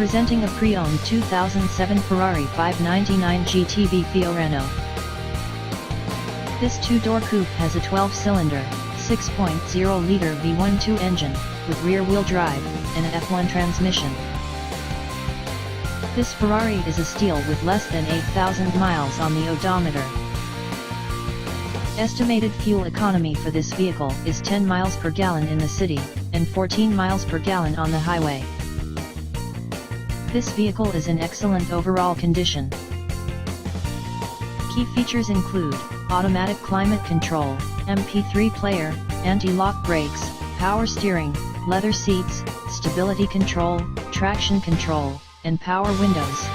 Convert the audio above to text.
Presenting a pre-owned 2007 Ferrari 599 GTB Fiorano. This two-door coupe has a 12-cylinder, 6.0-liter V12 engine, with rear-wheel drive, and a F1 transmission. This Ferrari is a steal with less than 8,000 miles on the odometer. Estimated fuel economy for this vehicle is 10 miles per gallon in the city, and 14 miles per gallon on the highway. This vehicle is in excellent overall condition. Key features include automatic climate control, MP3 player, anti-lock brakes, power steering, leather seats, stability control, traction control, and power windows.